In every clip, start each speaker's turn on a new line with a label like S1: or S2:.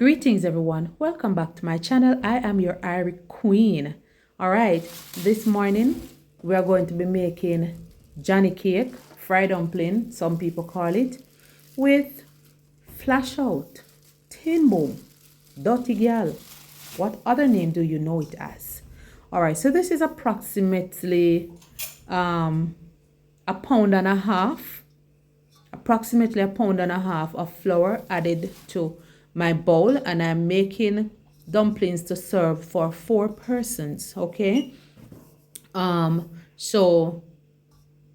S1: Greetings everyone, welcome back to my channel. I am your Irie Queen. All right, this morning we are going to be making Johnny cake, fried dumpling, some people call it, with flash out, tin boom, dirty gal. What other name do you know it as? All right, so this is approximately approximately a pound and a half of flour added to my bowl, and I'm making dumplings to serve for 4 persons. Okay, so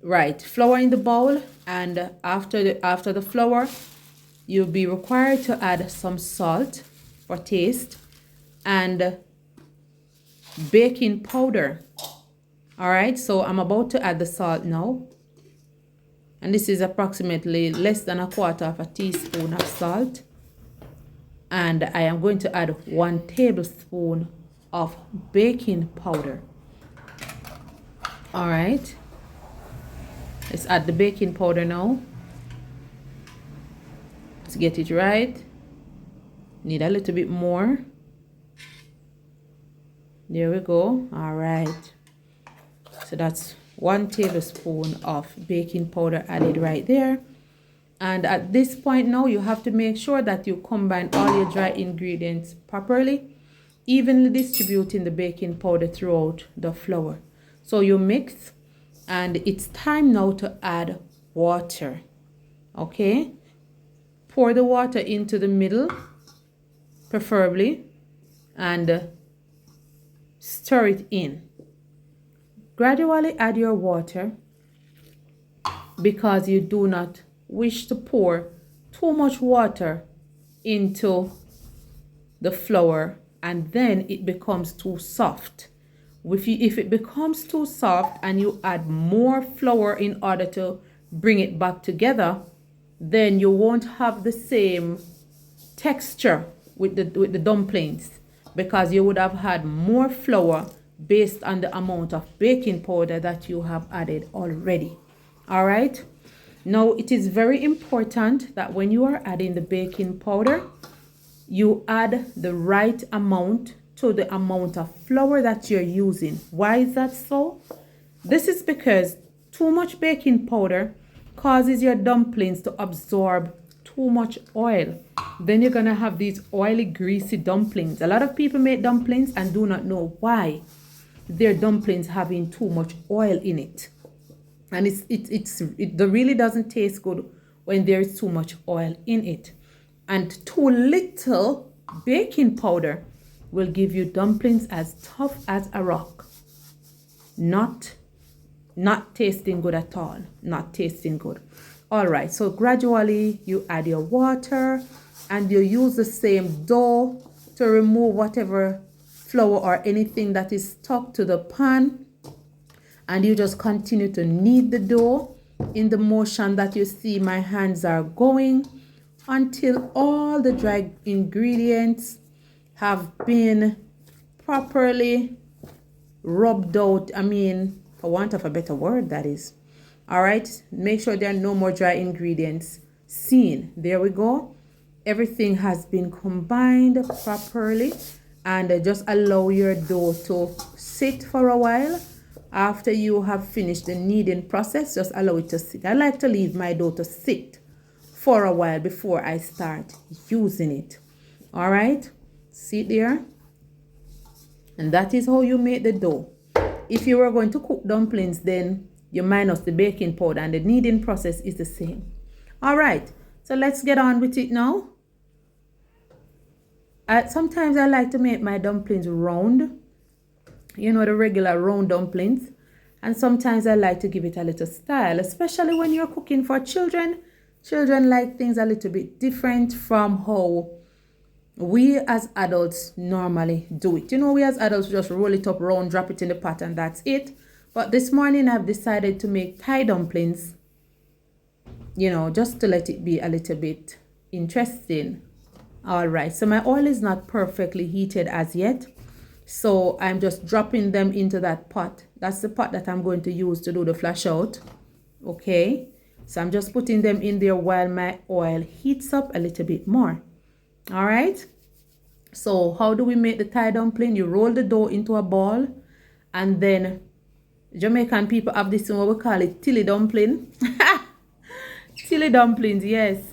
S1: right, flour in the bowl, and after the flour, you'll be required to add some salt for taste and baking powder. All right, so I'm about to add the salt now, and this is approximately less than a quarter of a teaspoon of salt. And I am going to add 1 tablespoon of baking powder. All right, let's add the baking powder now. Let's get it right. Need a little bit more. There we go. All right, so that's 1 tablespoon of baking powder added right there. And at this point now, you have to make sure that you combine all your dry ingredients properly, evenly distributing the baking powder throughout the flour. So you mix, and it's time now to add water. Okay, pour the water into the middle, preferably, and stir it in. Gradually add your water, because you do not wish to pour too much water into the flour and then it becomes too soft. If it becomes too soft and you add more flour in order to bring it back together, then you won't have the same texture with the dumplings, because you would have had more flour based on the amount of baking powder that you have added already. All right, now it is very important that when you are adding the baking powder, you add the right amount to the amount of flour that you're using. Why is that so? This is because too much baking powder causes your dumplings to absorb too much oil. Then you're gonna have these oily, greasy dumplings. A lot of people make dumplings and do not know why their dumplings having too much oil in it. And it really doesn't taste good when there is too much oil in it. And too little baking powder will give you dumplings as tough as a rock. Not tasting good at all. Not tasting good. All right, so gradually you add your water, and you use the same dough to remove whatever flour or anything that is stuck to the pan. And you just continue to knead the dough in the motion that you see my hands are going, until all the dry ingredients have been properly rubbed out. I mean, for want of a better word, that is. All right, make sure there are no more dry ingredients seen. There we go. Everything has been combined properly, and just allow your dough to sit for a while. After you have finished the kneading process, just allow it to sit. I like to leave my dough to sit for a while before I start using it. All right, sit there. And that is how you make the dough. If you were going to cook dumplings, then you minus the baking powder, and the kneading process is the same. All right, so let's get on with it now. Sometimes I like to make my dumplings round. You know, the regular round dumplings. And sometimes I like to give it a little style, especially when you're cooking for children. Children like things a little bit different from how we as adults normally do it. You know, we as adults just roll it up round, drop it in the pot, and that's it. But this morning I've decided to make Thai dumplings, you know, just to let it be a little bit interesting. All right, so my oil is not perfectly heated as yet. So I'm just dropping them into that pot. That's the pot that I'm going to use to do the flash out. Okay, so I'm just putting them in there while my oil heats up a little bit more. All right, So how do we make the Thai dumpling? You roll the dough into a ball, and then Jamaican people have this thing what we call it tilly dumpling. Tilly dumplings, yes.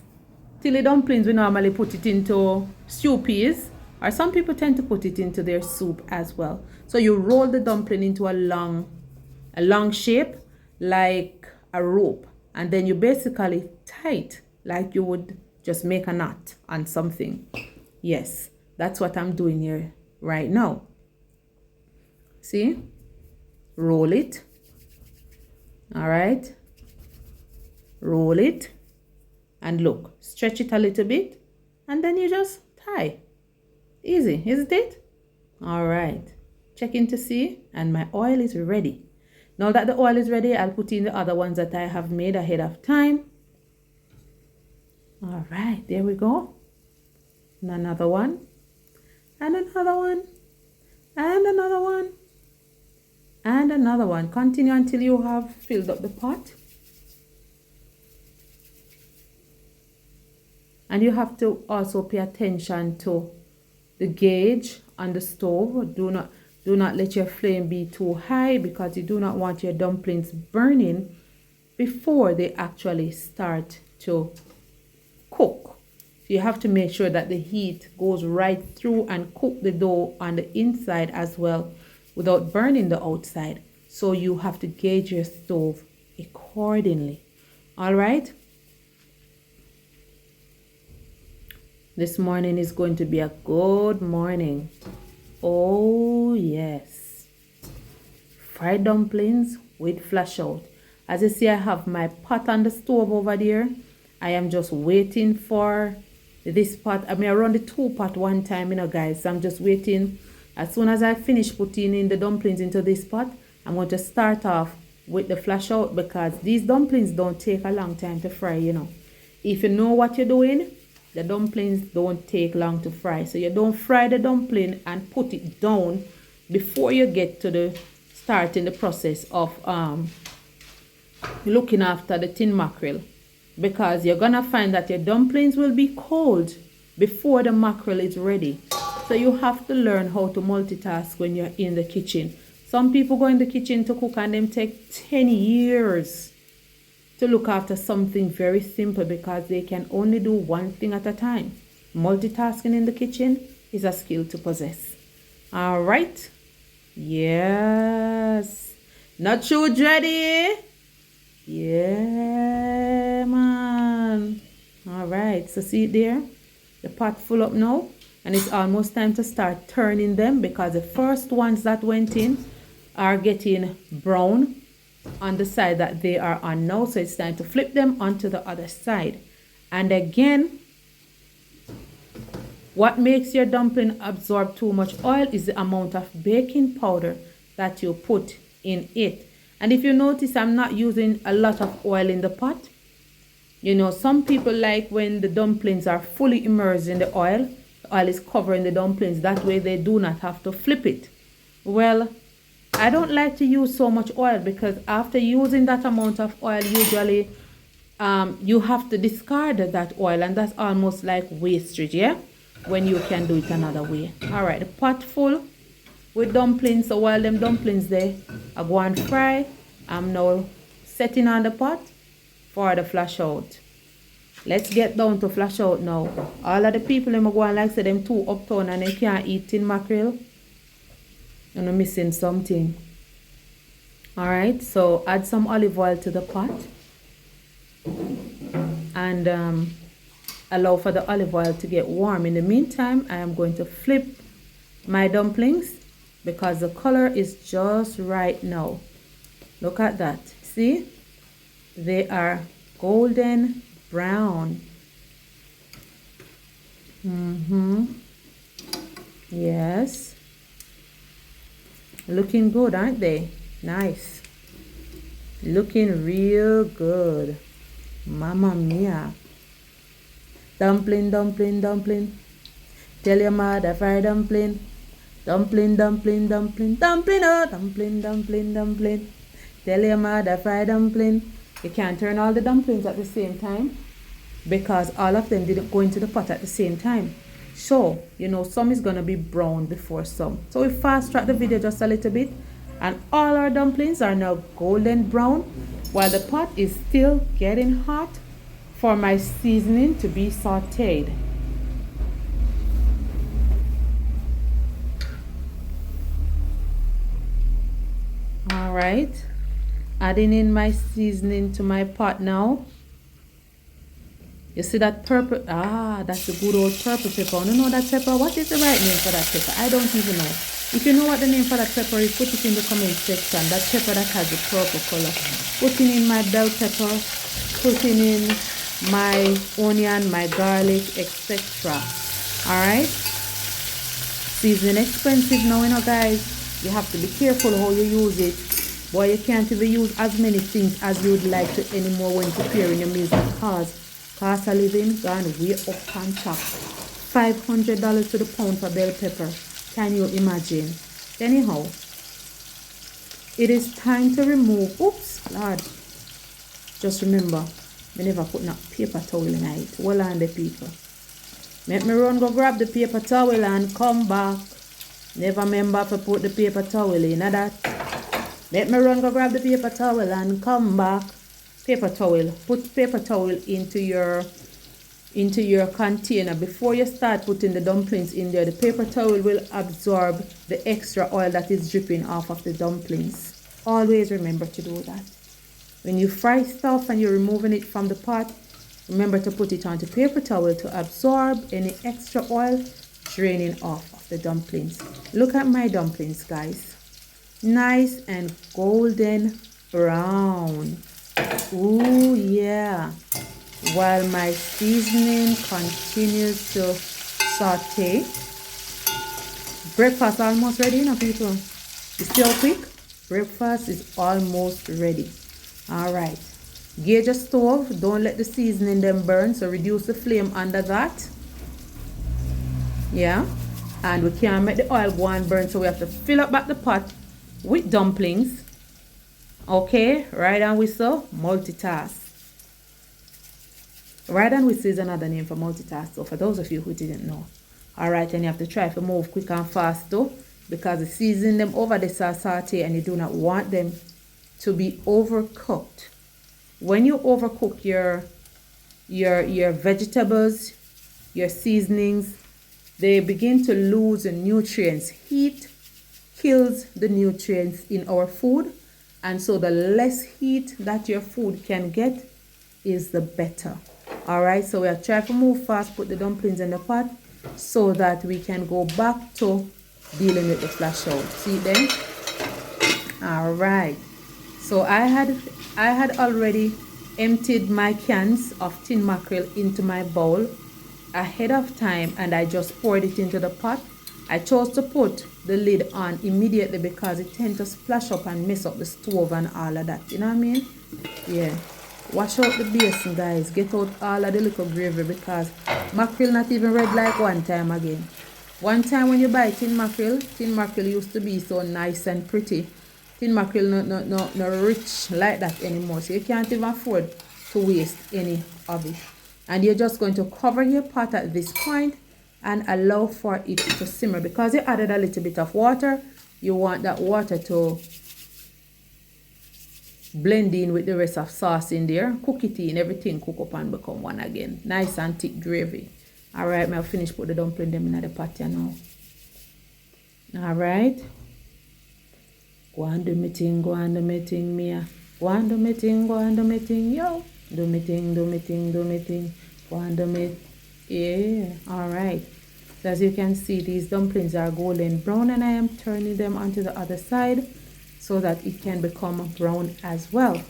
S1: Tilly dumplings, we normally put it into stew peas, or some people tend to put it into their soup as well. So you roll the dumpling into a long shape like a rope, and then you basically tie it like you would just make a knot on something. Yes, that's what I'm doing here right now. See? Roll it. All right. Roll it. And look, stretch it a little bit. And then you just tie. Easy, isn't it? All right. Checking to see. And my oil is ready. Now that the oil is ready, I'll put in the other ones that I have made ahead of time. All right, there we go. And another one. And another one. And another one. And another one. Continue until you have filled up the pot. And you have to also pay attention to the gauge on the stove. Do not let your flame be too high, because you do not want your dumplings burning before they actually start to cook. So you have to make sure that the heat goes right through and cook the dough on the inside as well, without burning the outside. So you have to gauge your stove accordingly. All right. This morning is going to be a good morning. Oh yes. Fried dumplings with flash out. As you see, I have my pot on the stove over there. I am just waiting for this pot. I run the 2-pot one time, guys. So I'm just waiting. As soon as I finish putting in the dumplings into this pot, I'm going to start off with the flash out, because these dumplings don't take a long time to fry, If you know what you're doing, the dumplings don't take long to fry. So you don't fry the dumpling and put it down before you get to the starting the process of looking after the tin mackerel, because you're gonna find that your dumplings will be cold before the mackerel is ready. So you have to learn how to multitask when you're in the kitchen. Some people go in the kitchen to cook and them take 10 years to look after something very simple, because they can only do one thing at a time. Multitasking in the kitchen is a skill to possess. All right. Yes. Not too ready. Yeah, man. All right. So see it there? The pot full up now. And it's almost time to start turning them, because the first ones that went in are getting brown on the side that they are on now. So it's time to flip them onto the other side. And again, what makes your dumpling absorb too much oil is the amount of baking powder that you put in it. And if you notice, I'm not using a lot of oil in the pot. Some people like when the dumplings are fully immersed in the oil is covering the dumplings. That way they do not have to flip it. Well, I don't like to use so much oil, because after using that amount of oil, usually you have to discard that oil, and that's almost like wastage, yeah? When you can do it another way. All right, the pot full with dumplings. So while them dumplings there are going to fry, I'm now setting on the pot for the flash out. Let's get down to flash out now. All of the people them are going like say them too uptown and they can't eat tin mackerel. And I'm missing something. Alright, so add some olive oil to the pot. And allow for the olive oil to get warm. In the meantime, I am going to flip my dumplings, because the color is just right now. Look at that. See? They are golden brown. Yes. Looking good, aren't they? Nice. Looking real good. Mamma mia. Dumpling, dumpling, dumpling. Tell your mother fry dumpling. Dumpling, dumpling, dumpling. Dumpling, oh, dumpling, dumpling, dumpling. Tell your mother fry dumpling. You can't turn all the dumplings at the same time, because all of them didn't go into the pot at the same time. So, you know, some is going to be brown before some. So we fast track the video just a little bit. And all our dumplings are now golden brown while the pot is still getting hot for my seasoning to be sauteed. All right, adding in my seasoning to my pot now. You see that purple? Ah, that's the good old purple pepper. I don't know that pepper. What is the right name for that pepper? I don't even know. If you know what the name for that pepper is, put it in the comment section. That pepper that has the purple color. Putting in my bell pepper, putting in my onion, my garlic, etc. Alright? Seasoning expensive now, you know, guys. You have to be careful how you use it. Boy, you can't even use as many things as you would like to anymore when preparing your meals, because cost of living gone way up on top. $500 to the pound for bell pepper. Can you imagine? Anyhow, it is time to remove. Oops, Lord. Just remember, I never put no paper towel in it. Well on the people. Make me run go grab the paper towel and come back. Never remember to put the paper towel in that. Make me run go grab the paper towel and come back. Paper towel. Put paper towel into your container before you start putting the dumplings in there. The paper towel will absorb the extra oil that is dripping off of the dumplings. Always remember to do that. When you fry stuff and you're removing it from the pot, remember to put it onto paper towel to absorb any extra oil draining off of the dumplings. Look at my dumplings, guys. Nice and golden brown. Ooh, yeah. While my seasoning continues to saute. Breakfast almost ready, you know, people. You still quick? Breakfast is almost ready. All right. Gauge your stove. Don't let the seasoning them burn, so reduce the flame under that. Yeah. And we can't make the oil go and burn, so we have to fill up back the pot with dumplings. Okay, right and whistle, multitask. Right and whistle is another name for multitask, so for those of you who didn't know. Alright, and you have to try to move quick and fast though, because the season them over the saute and you do not want them to be overcooked. When you overcook your vegetables, your seasonings, they begin to lose the nutrients. Heat kills the nutrients in our food. And so the less heat that your food can get is the better. Alright, so we'll try to move fast, put the dumplings in the pot so that we can go back to dealing with the flash out. See it then? Alright. So I had already emptied my cans of tin mackerel into my bowl ahead of time, and I just poured it into the pot. I chose to put the lid on immediately because it tends to splash up and mess up the stove and all of that. You know what I mean? Yeah. Wash out the basin, guys. Get out all of the little gravy, because mackerel not even red like one time again. One time when you buy tin mackerel used to be so nice and pretty. Tin mackerel not rich like that anymore. So you can't even afford to waste any of it. And you're just going to cover your pot at this point and allow for it to simmer, because you added a little bit of water. You want that water to blend in with the rest of sauce in there. Cook it in, everything cook up and become one again. Nice and thick gravy. Alright, I'll finish put the dumpling them in the pot now. Alright. Go and do me thing, go and do me thing, Mia. Go and do me thing, go and do me thing, yo. Do me thing, do me thing, do me thing. Go and do me. Yeah, alright. So as you can see, these dumplings are golden brown, and I am turning them onto the other side so that it can become brown as well.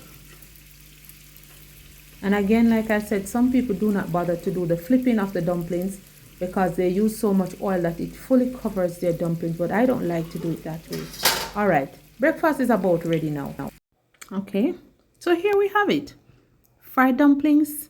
S1: And again, like I said, some people do not bother to do the flipping of the dumplings because they use so much oil that it fully covers their dumplings, but I don't like to do it that way. Alright, breakfast is about ready now. Okay, so here we have it. Fried dumplings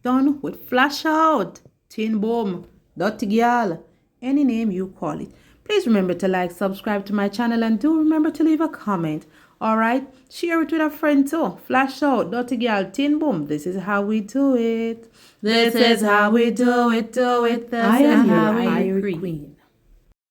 S1: done with flash out, tin boom, dirty girl, any name you call it. Please remember to like, subscribe to my channel, and do remember to leave a comment. All right, share it with a friend too. Flash out, dirty girl, tin boom. This is how we do it.
S2: This is how we do it, do it. This
S1: I
S2: is
S1: am
S2: how
S1: your
S2: we
S1: Irie Queen.